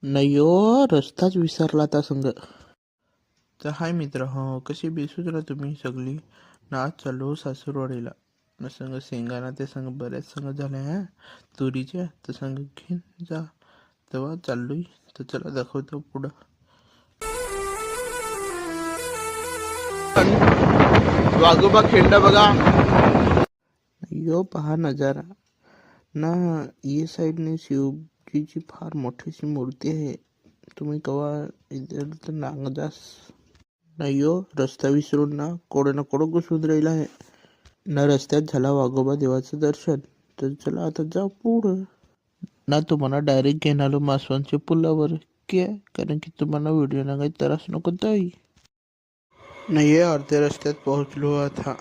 नाही हो, रस्ताच विसरला आता संग. तर हाय मित्र, हो कशी बेसूच ना तुम्ही सगळी ना. आज चाललो सासूरवाडीला ना संग शेंगाना ते संग बऱ्याच संग झाल्या हा तुरीच्या, तर संग घेऊन जा तेव्हा चाललोय. तर चला दाखवतो पुढं. वाघोबा खिंड बघा. यो पहा नजारा ना. ये साईडने शिवजीची फार मोठीशी मूर्ती आहे. तुम्ही कवा इतर तर नांगदास नाही हो. रस्ता विसरून ना कोडं ना कोडं घुसून राहिला आहे ना. रस्त्यात झाला वाघोबा देवाचं दर्शन. तर चला आता जाऊ पुढं ना. तुम्हाला डायरेक्ट घेऊन आलो मासवांच्या पुलावर क्या, कारण की तुम्हाला व्हिडिओ ना काही त्रास नको ताई. नाही अर्ध्या रस्त्यात पोहोचलो आता.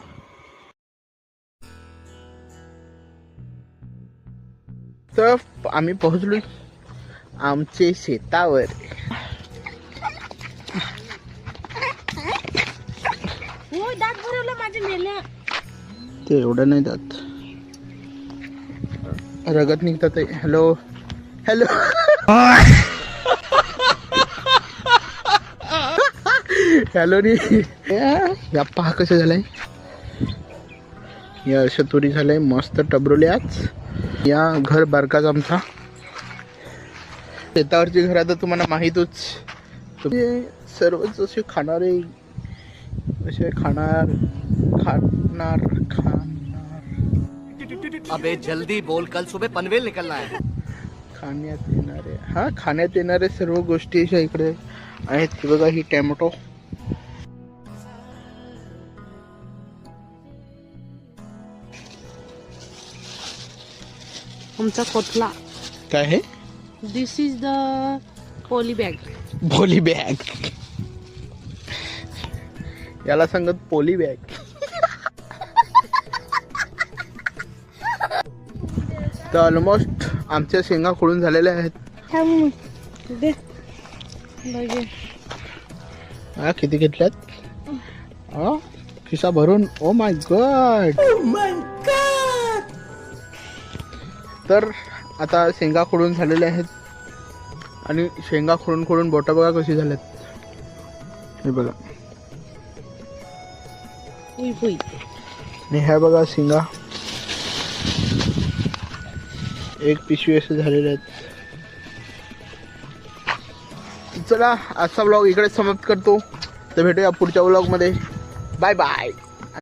तर आम्ही पोहोचलो आमचे शेतावर. ते एवढं नाही जात, रगत निघतात. हॅलो हॅलो हॅलो नी या पहा कसं झालंय. या अशा तुरी झालंय मस्त टबरोले. आज या घर बारकाच आमचा. शेतावरची घर आता तुम्हाला माहीतच. सर्वच असे खाणारे असे खाणार खाणार खाणार. अबे जल्दी बोल, कल सुबह पनवेल निकलना है. खाण्यात येणारे खाण्यात येणारे सर्व गोष्टी अशा इकडे आहेत. बघा ही टॅमॅटो. आमचा कोथला. काय आहे? दिस इज द पोली बॅग. पोली बॅग. याला सांगत पोली बॅग. तर ऑलमोस्ट आमच्या शेंगा खोडून झालेल्या आहेत. किती घेतल्यात खिसा भरून. Oh my God. तर आता शेंगा खोडून झालेल्या आहेत आणि शेंगा खोडून खोडून बोटा बघा कशी झाल्यात. हे बघा आणि ह्या बघा शेंगा एक पिशवी असे झालेले आहेत. चला आजचा ब्लॉग इकडे समाप्त करतो. तर भेटूया पुढच्या ब्लॉग मध्ये. Bye bye.